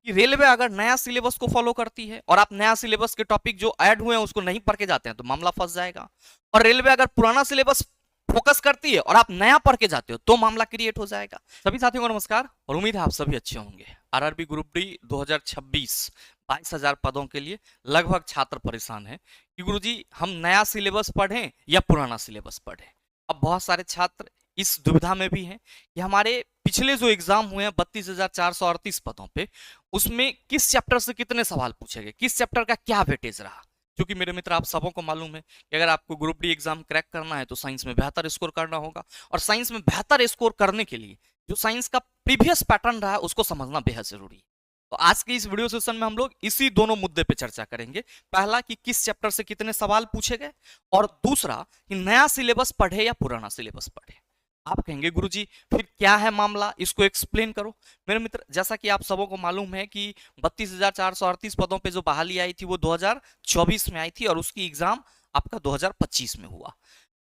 कि रेलवे अगर नया सिलेबस को फॉलो करती है और आप नया सिलेबस के टॉपिक जो ऐड हुए हैं उसको नहीं पढ़ के जाते हैं तो मामला फंस जाएगा। और रेलवे अगर पुराना सिलेबस फोकस करती है और आप नया पढ़ के जाते हो तो मामला क्रिएट हो जाएगा। सभी साथियों को नमस्कार और उम्मीद है आप सभी अच्छे होंगे। आरआरबी ग्रुप डी 2026 22,000 पदों के लिए लगभग छात्र परेशान हैं कि गुरुजी हम नया सिलेबस पढ़ें या पुराना सिलेबस पढ़ें। अब बहुत सारे छात्र इस दुविधा में भी हैं कि हमारे पिछले जो एग्जाम हुए हैं 32,438 पदों पे, उसमें किस चैप्टर से कितने सवाल पूछे गए, किस चैप्टर का क्या वेटेज रहा। क्योंकि मेरे मित्र आप सबों को मालूम है कि अगर आपको ग्रुप डी एग्जाम क्रैक करना है तो साइंस में बेहतर स्कोर करना होगा, और साइंस में बेहतर स्कोर करने के लिए जो साइंस का प्रीवियस पैटर्न रहा है उसको समझना बेहद जरूरी है। तो आज के इस वीडियो सेशन में हम लोग इसी दोनों मुद्दे पे चर्चा करेंगे। पहला कि किस चैप्टर से कितने सवाल पूछे गए, और दूसरा कि नया सिलेबस पढ़े या पुराना सिलेबस पढ़े। आप कहेंगे गुरुजी फिर क्या है मामला, इसको एक्सप्लेन करो। मेरे मित्र जैसा कि आप सबों को मालूम है कि 32,438 पदों पे जो बहाली आई थी वो 2024 में आई थी और उसकी एग्जाम आपका 2025 में हुआ।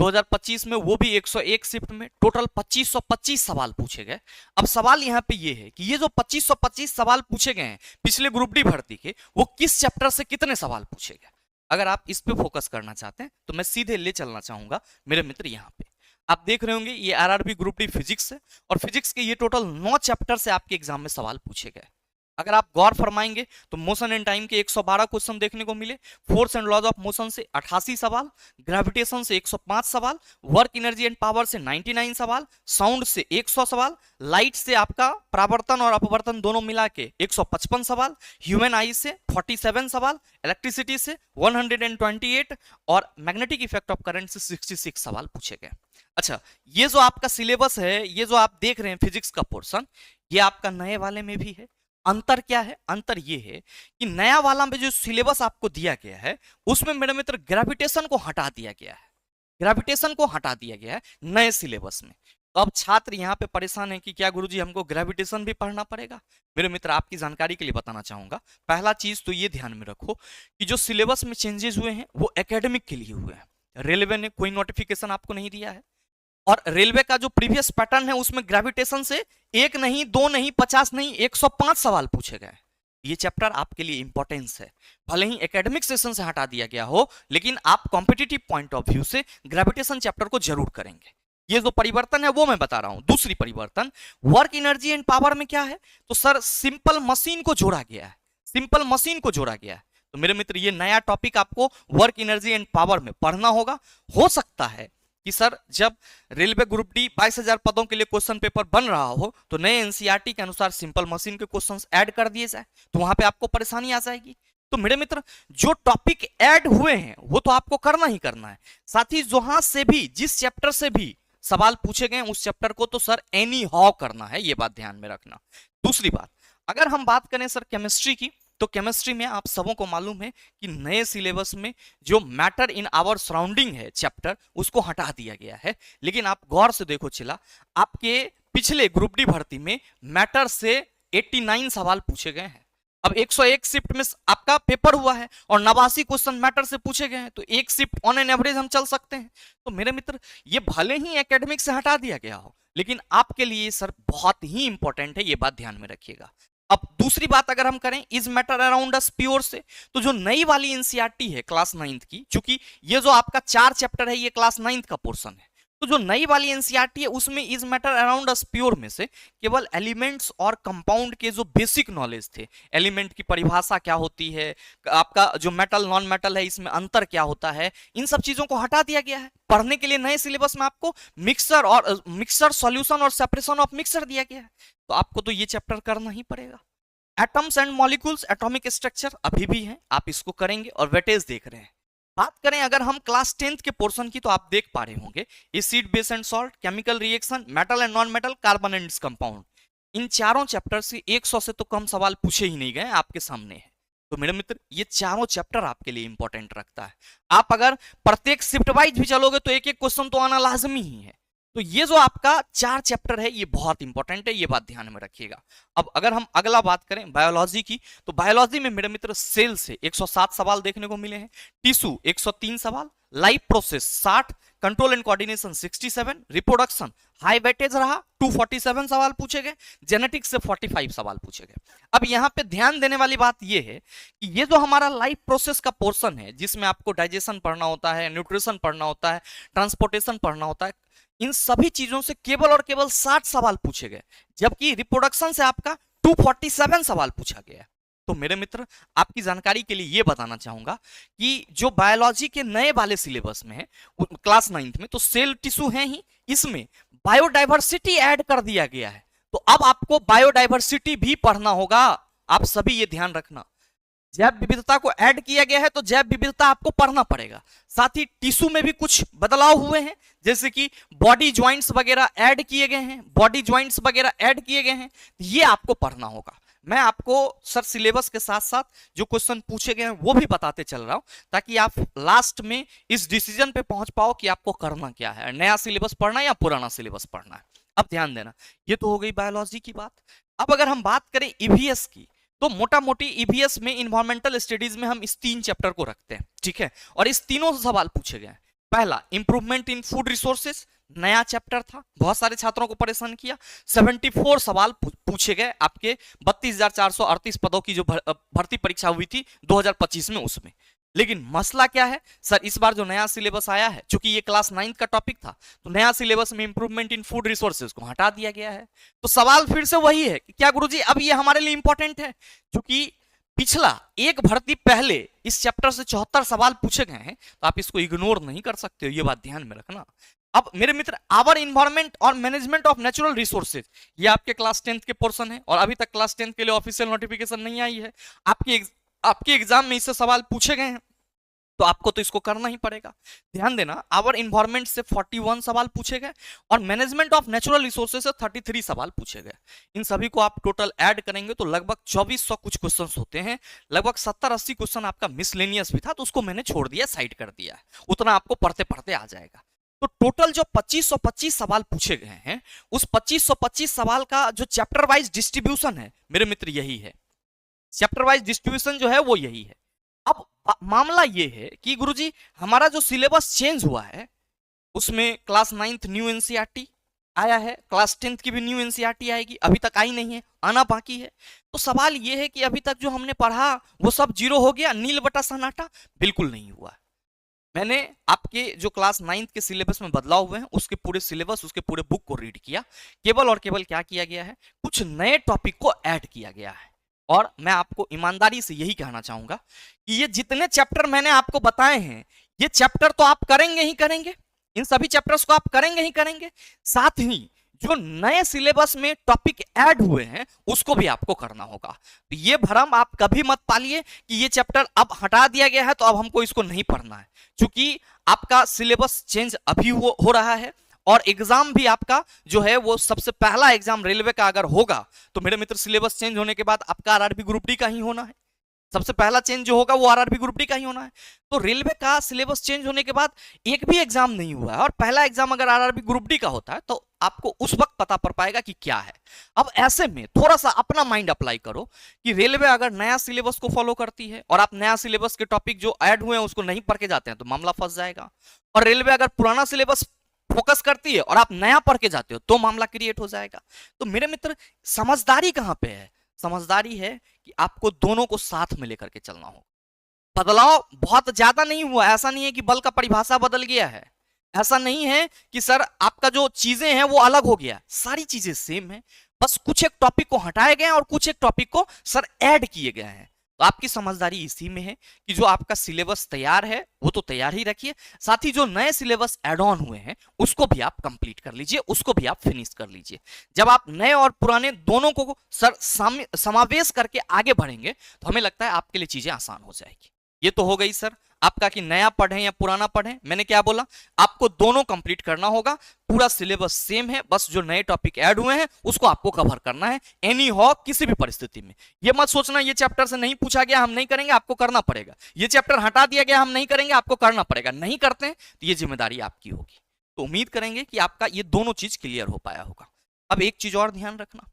2025 में वो भी 101 शिफ्ट में टोटल 2525 सवाल पूछे गए। अब सवाल यहाँ पे ये है कि ये जो 2525 सवाल पूछे गए हैं पिछले ग्रुप डी भर्ती के, वो किस चैप्टर से कितने सवाल पूछे गए। अगर आप इस पे फोकस करना चाहते हैं तो मैं सीधे ले चलना चाहूंगा मेरे मित्र। यहाँ पे आप देख रहे होंगे ये आरआरबी ग्रुप डी फिजिक्स है और फिजिक्स के ये टोटल 9 चैप्टर से आपके एग्जाम में सवाल पूछे गए। अगर आप गौर फरमाएंगे तो मोशन एंड टाइम के 112 क्वेश्चन देखने को मिले, force and laws of motion से 88 सवाल, ग्रेविटेशन से 105 सवाल, वर्क एनर्जी एंड पावर से 99 सवाल, साउंड से 100 सवाल, लाइट से आपका परावर्तन और अपवर्तन दोनों मिला के 155 सवाल, ह्यूमन आई से 47 सवाल, इलेक्ट्रिसिटी से 128 और मैग्नेटिक इफेक्ट ऑफ करंट से 66 सवाल पूछे गए। अच्छा, ये जो आपका सिलेबस है, ये जो आप देख रहे हैं फिजिक्स का पोर्शन, ये आपका नए वाले में भी है। अंतर क्या है? अंतर ये है कि नया वाला में जो सिलेबस आपको दिया गया है उसमें मेरे मित्र ग्रेविटेशन को हटा दिया गया है। ग्रेविटेशन को हटा दिया गया है नए सिलेबस में। तो अब छात्र यहाँ पे परेशान है कि क्या गुरुजी हमको ग्रेविटेशन भी पढ़ना पड़ेगा। मेरे मित्र आपकी जानकारी के लिए बताना चाहूंगा, पहला चीज तो ये ध्यान में रखो कि जो सिलेबस में चेंजेस हुए हैं वो एकेडमिक के लिए हुए हैं। रेलवे ने कोई नोटिफिकेशन आपको नहीं दिया है, और रेलवे का जो प्रीवियस पैटर्न है उसमें ग्रेविटेशन से एक नहीं, दो नहीं, 50 नहीं, 105 सवाल पूछे गए। ये चैप्टर आपके लिए इंपॉर्टेंस है। भले ही एकेडमिक सेशन से हटा दिया गया हो, लेकिन आप कॉम्पिटिटिव पॉइंट ऑफ व्यू से ग्रेविटेशन चैप्टर को जरूर करेंगे। ये जो परिवर्तन है वो मैं बता रहा हूं। दूसरी परिवर्तन वर्क एनर्जी एंड पावर में क्या है, तो सर सिंपल मशीन को जोड़ा गया है। सिंपल मशीन को जोड़ा गया है। तो मेरे मित्र ये नया टॉपिक आपको वर्क एनर्जी एंड पावर में पढ़ना होगा। हो सकता है कि सर जब रेलवे ग्रुप डी 22,000 पदों के लिए क्वेश्चन पेपर बन रहा हो तो नए एनसीईआरटी के अनुसार सिंपल मशीन के क्वेश्चंस ऐड कर दिए जाए, तो वहां पे आपको परेशानी आ जाएगी। तो मेरे मित्र जो टॉपिक ऐड हुए हैं वो तो आपको करना ही करना है। साथ ही जहां से भी जिस चैप्टर से भी सवाल पूछे गए उस चैप्टर को तो सर एनी हाउ करना है, ये बात ध्यान में रखना। दूसरी बात, अगर हम बात करें सर केमिस्ट्री की, तो केमिस्ट्री में आप सबों को मालूम है कि नए सिलेबस में जो मैटर इन आवर सराउंडिंग है चैप्टर, उसको हटा दिया गया है। लेकिन आप गौर से देखो चिला, आपके पिछले ग्रुप डी भर्ती में मैटर से 89 सवाल पूछे गए हैं। अब 101 शिफ्ट में आपका पेपर हुआ है और 89 क्वेश्चन मैटर से पूछे गए हैं, तो एक शिफ्ट ऑन एन एवरेज हम चल सकते हैं। तो मेरे मित्र ये भले ही एकेडमिक से हटा दिया गया हो, लेकिन आपके लिए सर बहुत ही इंपॉर्टेंट है, ये बात ध्यान में रखिएगा। अब दूसरी बात अगर हम करें is matter around us pure से, तो जो नई वाली एनसीईआरटी है क्लास 9th की, चूंकि ये जो आपका 4 चैप्टर है ये क्लास 9th का पोर्शन है, तो जो नई वाली एनसीईआरटी है उसमें is matter around us pure में से केवल एलिमेंट्स और कंपाउंड के जो बेसिक नॉलेज थे, एलिमेंट की परिभाषा क्या होती है, आपका जो मेटल नॉन मेटल है इसमें अंतर क्या होता है, इन सब चीजों को हटा दिया गया है। पढ़ने के लिए नए सिलेबस में आपको मिक्सर सॉल्यूशन और सेपरेशन ऑफ मिक्सर दिया गया है, तो आपको तो ये चैप्टर करना ही पड़ेगा। Atoms and molecules, atomic structure अभी भी है, आप इसको करेंगे और वेटेज देख रहे हैं। बात करें अगर हम क्लास 10th के पोर्शन की, तो आप देख पा रहे होंगे acid base and salt, chemical reaction, metal and non metal, carbon and compound, इन चारों चैप्टर से 100 से तो कम सवाल पूछे ही नहीं गए, आपके सामने है। तो मेरे मित्र ये चारों चैप्टर आपके लिए इंपॉर्टेंट रखता है। आप अगर प्रत्येक शिफ्ट वाइज भी चलोगे तो एक एक क्वेश्चन तो आना लाजमी ही है। तो ये जो आपका 4 चैप्टर है ये बहुत इंपॉर्टेंट है, ये बात ध्यान में रखिएगा। अब अगर हम अगला बात करें बायोलॉजी की, तो बायोलॉजी में मेरे मित्र सेल से 107 सवाल देखने को मिले हैं, टिश्यू 103 सवाल, life process 60, control and coordination 67, reproduction high weightage रहा 247 सवाल पूछे गए, जेनेटिक्स से 45 सवाल पूछे गए। अब यहाँ पे ध्यान देने वाली बात ये है कि ये जो हमारा लाइफ प्रोसेस का पोर्शन है, जिसमें आपको डाइजेशन पढ़ना होता है, न्यूट्रिशन पढ़ना होता है, ट्रांसपोर्टेशन पढ़ना होता है, इन सभी चीजों से केवल और केवल 60 सवाल पूछे गए, जबकि रिप्रोडक्शन से आपका 247 सवाल पूछा गया। तो मेरे मित्र, आपकी जानकारी के लिए ये बताना चाहूंगा कि जो बायोलॉजी के नए वाले सिलेबस में है क्लास 9th में, तो सेल टिश्यू है ही, इसमें बायोडाइवर्सिटी ऐड कर दिया गया है। तो अब आपको बायोडाइवर्सिटी भी पढ़ना होगा। आप सभी ये ध्यान रखना, जैव विविधता को ऐड किया गया है तो जैव विविधता आपको पढ़ना पड़ेगा। साथ ही टिश्यू में भी कुछ बदलाव हुए हैं, जैसे कि बॉडी ज्वाइंट्स वगैरह ऐड किए गए हैं, बॉडी ज्वाइंट्स वगैरह ऐड किए गए हैं, ये आपको पढ़ना होगा। मैं आपको सर सिलेबस के साथ साथ जो क्वेश्चन पूछे गए हैं वो भी बताते चल रहा हूं, ताकि आप लास्ट में इस डिसीजन पे पहुंच पाओ कि आपको करना क्या है, नया सिलेबस पढ़ना है या पुराना सिलेबस पढ़ना है। अब ध्यान देना, ये तो हो गई बायोलॉजी की बात। अब अगर हम बात करें ईवीएस की, तो मोटा मोटी ईवीएस में इन्वायरमेंटल स्टडीज में हम इस 3 चैप्टर को रखते हैं, ठीक है, और इस तीनों से सवाल पूछे गए हैं। पहला, इंप्रूवमेंट इन फूड रिसोर्सेस, नया चैप्टर था, बहुत सारे छात्रों को परेशान किया। 74 सवाल पूछे गए आपके 32,438 पदों की जो भर्ती परीक्षा हुई थी 2025 में, उसमें। लेकिन मसला क्या है सर, इस बार जो नया सिलेबस आया है, चूंकि ये क्लास 9th का टॉपिक था, तो नया सिलेबस में इंप्रूवमेंट इन फूड रिसोर्सेज को हटा दिया गया है। तो सवाल फिर से वही है कि क्या गुरुजी अब ये हमारे लिए इंपॉर्टेंट है? क्योंकि पिछला एक भर्ती पहले इस चैप्टर से 74 सवाल पूछे गए हैं, तो आप इसको इग्नोर नहीं कर सकते हो, ये बात ध्यान में रखना। अब मेरे मित्र, आवर इन्वायरमेंट और मैनेजमेंट ऑफ नेचुरल रिसोर्सेज, ये आपके क्लास 10th के पोर्शन है, और अभी तक क्लास 10th के लिए ऑफिशियल नोटिफिकेशन नहीं आई है। आपके एग्जाम में इससे सवाल पूछे गए हैं, तो आपको तो इसको करना ही पड़ेगा। ध्यान देना, आवर इन्वायरमेंट से 41 सवाल पूछे गए और मैनेजमेंट ऑफ नेचुरल रिसोर्सेज से 33 सवाल पूछे गए। इन सभी को आप टोटल ऐड करेंगे तो लगभग 2400 कुछ क्वेश्चंस होते हैं। लगभग 70-80 क्वेश्चन आपका मिसलेनियस भी था, तो उसको मैंने छोड़ दिया, साइड कर दिया, उतना आपको पढ़ते पढ़ते आ जाएगा। तो टोटल जो 2525 सवाल पूछे गए हैं, उस 2525 सवाल का जो चैप्टर वाइज डिस्ट्रीब्यूशन है मेरे मित्र, यही है। चैप्टर वाइज डिस्ट्रीब्यूशन जो है वो यही है। अब मामला ये है कि गुरुजी हमारा जो सिलेबस चेंज हुआ है, उसमें क्लास 9th न्यू एनसीईआरटी आया है, क्लास 10th की भी न्यू एनसीईआरटी आएगी, अभी तक आई नहीं है, आना बाकी है। तो सवाल ये है कि अभी तक जो हमने पढ़ा वो सब जीरो हो गया, नील बटा सन्नाटा? बिल्कुल नहीं हुआ। मैंने आपके जो क्लास 9th के सिलेबस में बदलाव हुए हैं, उसके पूरे सिलेबस, उसके पूरे बुक को रीड किया। केवल और केवल क्या किया गया है, कुछ नए टॉपिक को ऐड किया गया है। और मैं आपको ईमानदारी से यही कहना चाहूंगा कि ये जितने चैप्टर मैंने आपको बताए हैं, ये चैप्टर तो आप करेंगे ही करेंगे, इन सभी चैप्टर्स को आप करेंगे ही करेंगे, साथ ही जो नए सिलेबस में टॉपिक ऐड हुए हैं उसको भी आपको करना होगा। तो ये भ्रम आप कभी मत पालिए कि ये चैप्टर अब हटा दिया गया है तो अब हमको इसको नहीं पढ़ना है, क्योंकि आपका सिलेबस चेंज अभी हो रहा है। और एग्जाम भी आपका जो है वो सबसे पहला एग्जाम रेलवे का अगर होगा तो मेरे मित्र सिलेबस चेंज होने के बाद आपका आरआरबी ग्रुप डी का ही होना है। सबसे पहला चेंज जो होगा वो आरआरबी ग्रुप डी का ही होना है। तो रेलवे का सिलेबस चेंज होने के बाद एक भी एग्जाम नहीं हुआ है, और पहला एग्जाम अगर आरआरबी ग्रुप डी का होता है तो आपको उस वक्त पता पड़ पाएगा कि क्या है। अब ऐसे में थोड़ा सा अपना माइंड अप्लाई करो कि रेलवे अगर नया सिलेबस को फॉलो करती है और आप नया सिलेबस के टॉपिक जो ऐड हुए हैं उसको नहीं पढ़ के जाते हैं तो मामला फंस जाएगा, और रेलवे अगर पुराना सिलेबस फोकस करती है और आप नया पढ़ के जाते हो तो मामला क्रिएट हो जाएगा। तो मेरे मित्र, समझदारी कहां पे है? समझदारी है कि आपको दोनों को साथ में लेकर के चलना हो। बदलाव बहुत ज्यादा नहीं हुआ, ऐसा नहीं है कि बल का परिभाषा बदल गया है, ऐसा नहीं है कि सर आपका जो चीजें हैं वो अलग हो गया, सारी चीजें सेम है, बस कुछ एक टॉपिक को हटाए गए हैं और कुछ एक टॉपिक को सर ऐड किए गए हैं। तो आपकी समझदारी इसी में है कि जो आपका सिलेबस तैयार है वो तो तैयार ही रखिए, साथ ही जो नए सिलेबस ऐड ऑन हुए हैं उसको भी आप कंप्लीट कर लीजिए, उसको भी आप फिनिश कर लीजिए। जब आप नए और पुराने दोनों को सर समावेश करके आगे बढ़ेंगे तो हमें लगता है आपके लिए चीजें आसान हो जाएगी। ये तो हो गई सर आपका कि नया पढ़ें या पुराना पढ़ें, मैंने क्या बोला, आपको दोनों कंप्लीट करना होगा। पूरा सिलेबस सेम है, बस जो नए टॉपिक ऐड हुए हैं उसको आपको कवर करना है एनी हो, किसी भी परिस्थिति में। ये मत सोचना ये चैप्टर से नहीं पूछा गया हम नहीं करेंगे, आपको करना पड़ेगा। ये चैप्टर हटा दिया गया हम नहीं करेंगे, आपको करना पड़ेगा। नहीं करते हैं तो ये जिम्मेदारी आपकी होगी। तो उम्मीद करेंगे कि आपका ये दोनों चीज क्लियर हो पाया होगा। अब एक चीज और ध्यान रखना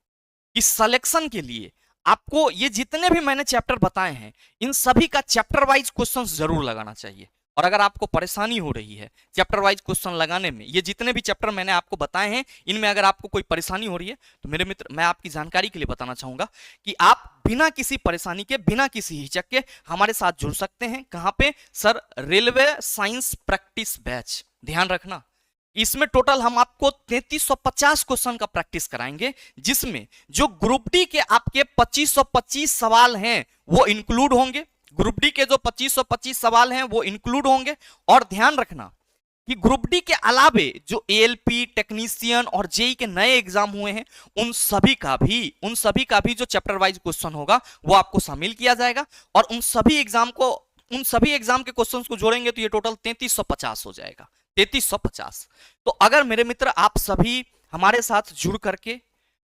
कि सिलेक्शन के लिए आपको ये जितने भी मैंने चैप्टर बताए हैं इन सभी का चैप्टर वाइज क्वेश्चंस जरूर लगाना चाहिए। और अगर आपको परेशानी हो रही है चैप्टर वाइज क्वेश्चन लगाने में, ये जितने भी चैप्टर मैंने आपको बताए हैं इनमें अगर आपको कोई परेशानी हो रही है तो मेरे मित्र मैं आपकी जानकारी के लिए बताना चाहूंगा कि आप बिना किसी परेशानी के, बिना किसी हिचक के हमारे साथ जुड़ सकते हैं। कहां पे sir? Railway science practice batch. ध्यान रखना, इसमें टोटल हम आपको 3350 क्वेश्चन का प्रैक्टिस कराएंगे, जिसमें जो ग्रुप डी के आपके 2525 सवाल हैं वो इंक्लूड होंगे। ग्रुप डी के जो 2525 सवाल हैं वो इंक्लूड होंगे। और ध्यान रखना कि ग्रुप डी के अलावे जो एएलपी, टेक्नीशियन और जेई के नए एग्जाम हुए हैं उन सभी का भी जो चैप्टर वाइज क्वेश्चन होगा वो आपको शामिल किया जाएगा। और उन सभी एग्जाम के क्वेश्चंस को जोड़ेंगे तो ये टोटल 3350 हो जाएगा। 3350। तो अगर मेरे मित्र आप सभी हमारे साथ जुड़ करके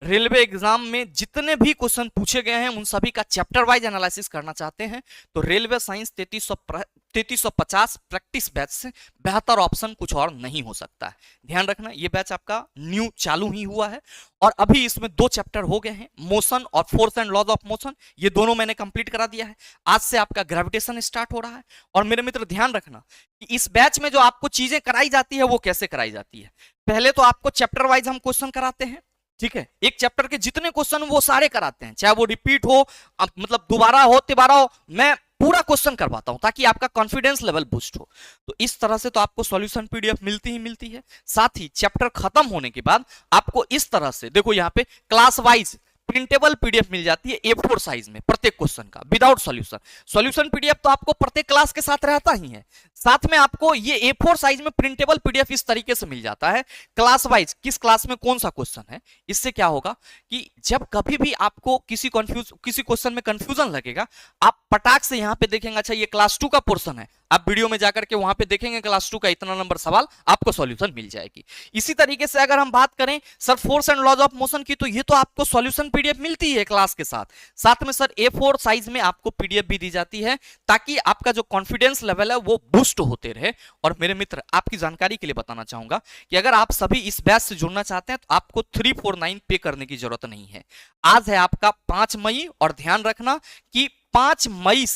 रेलवे एग्जाम में जितने भी क्वेश्चन पूछे गए हैं उन सभी का चैप्टर वाइज एनालिसिस करना चाहते हैं तो रेलवे साइंस 3350 प्रैक्टिस बैच से बेहतर ऑप्शन कुछ और नहीं हो सकता है। ध्यान रखना, ये बैच आपका न्यू चालू ही हुआ है और अभी इसमें 2 चैप्टर हो गए हैं, मोशन और force and laws of motion. ये दोनों मैंने कंप्लीट करा दिया है। आज से आपका ग्रेविटेशन स्टार्ट हो रहा है। और मेरे मित्र ध्यान रखना कि इस बैच में जो आपको चीजें कराई जाती है वो कैसे कराई जाती है। पहले तो आपको चैप्टर वाइज हम क्वेश्चन कराते हैं, ठीक है। एक चैप्टर के जितने क्वेश्चन वो सारे कराते हैं, चाहे वो रिपीट हो, मतलब दोबारा हो, तिबारा हो, मैं पूरा क्वेश्चन करवाता हूं ताकि आपका कॉन्फिडेंस लेवल बूस्ट हो। तो इस तरह से तो आपको सॉल्यूशन पीडीएफ मिलती ही मिलती है। साथ ही चैप्टर खत्म होने के बाद आपको इस तरह से देखो यहाँ पे क्लास वाइज प्रिंटेबल पीडीएफ मिल जाती है A4 साइज में प्रत्येक क्वेश्चन का विदाउट सॉल्यूशन पीडीएफ तो आपको प्रत्येक क्लास के साथ रहता ही है। साथ में आपको ये A4 साइज में प्रिंटेबल पीडीएफ इस तरीके से मिल जाता है क्लास वाइज, किस क्लास में कौन सा क्वेश्चन है। इससे क्या होगा कि जब कभी भी आपको किसी क्वेश्चन में कंफ्यूजन लगेगा, आप पटाख से यहाँ पे देखेंगे अच्छा ये क्लास 2 का पोर्शन है, आप वीडियो में जाकर के वहां पे देखेंगे क्लास 2 का इतना नंबर सवाल, आपको सॉल्यूशन मिल जाएगी। इसी तरीके से अगर हम बात करें sir force and laws of motion की, तो ये तो आपको सॉल्यूशन पीडीएफ मिलती है क्लास के साथ। साथ में सर A4 साइज में आपको पीडीएफ भी दी जाती है ताकि आपका जो कॉन्फिडेंस लेवल है वो बूस्ट होते रहे। और मेरे मित्र आपकी जानकारी के लिए बताना चाहूंगा कि अगर आप सभी इस बैच से जुड़ना चाहते हैं तो आपको 349 पे करने की जरूरत नहीं है। आज है आपका 5 मई और ध्यान रखना कि 5 मई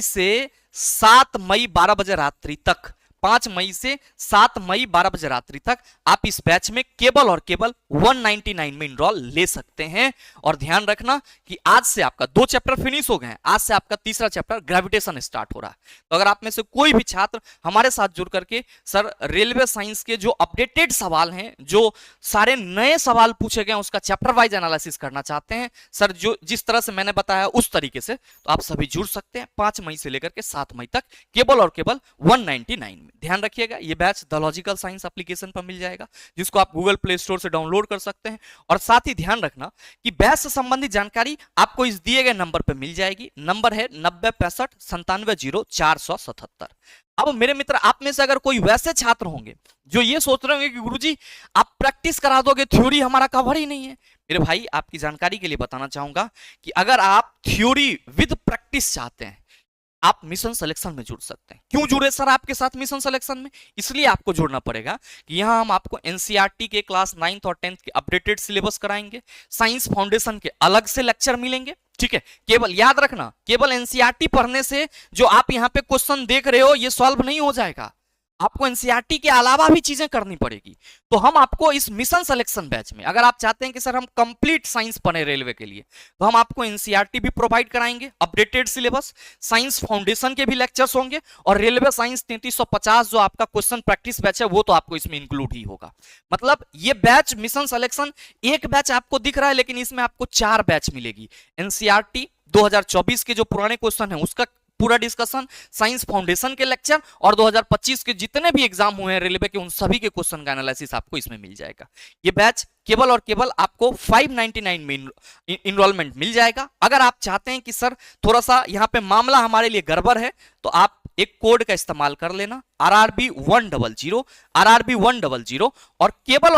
से 7 मई 12 बजे रात्रि तक, 5 मई से 7 मई 12 बजे रात्रि तक आप इस बैच में केवल और केवल 199 में इनरोल ले सकते हैं। और ध्यान रखना कि आज से आपका 2 चैप्टर फिनिश हो गए हैं, आज से आपका तीसरा चैप्टर ग्रेविटेशन स्टार्ट हो रहा है। तो अगर आप में से कोई भी छात्र हमारे साथ जुड़ करके सर रेलवे साइंस के जो अपडेटेड सवाल हैं, जो सारे नए सवाल पूछे गए हैं उसका चैप्टर वाइज एनालिसिस करना चाहते हैं सर, जो जिस तरह से मैंने बताया उस तरीके से, तो आप सभी जुड़ सकते हैं 5 मई से लेकर के 7 मई तक केवल और केवल 199 में। ध्यान रखिएगा ये batch the logical science application पर मिल जाएगा, जिसको आप गूगल प्ले स्टोर से डाउनलोड कर सकते हैं। और साथ ही ध्यान रखना कि बैच से संबंधित जानकारी आपको इस दिए गए नंबर पर मिल जाएगी। नंबर है 9065 970477। अब मेरे मित्र आप में से अगर कोई वैसे छात्र होंगे जो ये सोच रहे होंगे कि गुरुजी आप प्रैक्टिस करा दोगे, थ्योरी हमारा कवर ही नहीं है, मेरे भाई आपकी जानकारी के लिए बताना चाहूंगा कि अगर आप थ्योरी विद प्रैक्टिस चाहते हैं आप मिशन सिलेक्शन में जुड़ सकते हैं। क्यों जुड़े सर आपके साथ मिशन सिलेक्शन में? इसलिए आपको जुड़ना पड़ेगा कि यहां हम आपको एनसीईआरटी के क्लास 9th और 10th के अपडेटेड सिलेबस कराएंगे, साइंस फाउंडेशन के अलग से लेक्चर मिलेंगे, ठीक है। केवल याद रखना, केवल एनसीईआरटी पढ़ने से जो आप यहां पे क्वेश्चन देख रहे हो ये सॉल्व नहीं हो जाएगा, आपको एनसीईआरटी के अलावा भी चीजें करनी पड़ेगी। तो हम आपको इस मिशन सिलेक्शन बैच में, अगर आप चाहते हैं कि सर हम कंप्लीट साइंस पढ़े रेलवे के लिए, तो हम आपको एनसीईआरटी भी प्रोवाइड कराएंगे, अपडेटेड सिलेबस, साइंस फाउंडेशन के भी लेक्चर्स होंगे और रेलवे साइंस 3350 जो आपका क्वेश्चन प्रैक्टिस बैच है वो तो आपको इसमें इंक्लूड ही होगा। मतलब ये बैच मिशन सिलेक्शन एक बैच आपको दिख रहा है, लेकिन इसमें आपको 4 बैच मिलेगी। एनसीईआरटी 2024 के जो पुराने क्वेश्चन है उसका पूरा डिस्कशन, साइंस फाउंडेशन के लेक्चर और 2025 के जितने भी एग्जाम हुए हैं रेलवे के उन सभी के क्वेश्चन का एनालिसिस आपको इसमें मिल जाएगा। ये बैच केवल और केवल आपको 599 में इनरोलमेंट मिल जाएगा। अगर आप चाहते हैं कि सर थोड़ा सा यहाँ पे मामला हमारे लिए गड़बड़ है तो आप एक कोड का इस्तेमाल कर लेना, RRB100 और केवल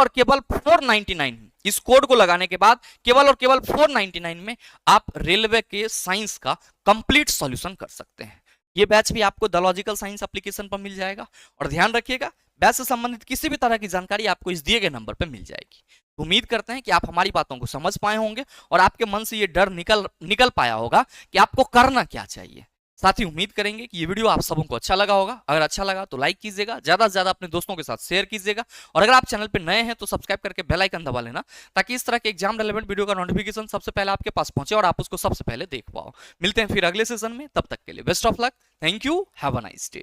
499, इस कोड को लगाने के बाद केवल और केवल 499 में आप रेलवे के साइंस का कंप्लीट सॉल्यूशन कर सकते हैं। ये बैच भी आपको द लॉजिकल साइंस एप्लीकेशन पर मिल जाएगा। और ध्यान रखिएगा बैच से संबंधित किसी भी तरह की जानकारी आपको इस दिए गए नंबर पर मिल जाएगी। उम्मीद करते हैं कि आप हमारी बातों को समझ पाए होंगे और आपके मन से ये डर निकल पाया होगा कि आपको करना क्या चाहिए। साथ ही उम्मीद करेंगे कि ये वीडियो आप सबों को अच्छा लगा होगा। अगर अच्छा लगा तो लाइक कीजिएगा, ज्यादा से ज्यादा अपने दोस्तों के साथ शेयर कीजिएगा, और अगर आप चैनल पे नए हैं तो सब्सक्राइब करके बेल आइकन दबा लेना, ताकि इस तरह के एग्जाम रिलेवेंट वीडियो का नोटिफिकेशन सबसे पहले आपके पास पहुंचे और आप उसको सबसे पहले देख पाओ। मिलते हैं फिर अगले सेशन में, तब तक के लिए best of luck. Thank you, have a nice day.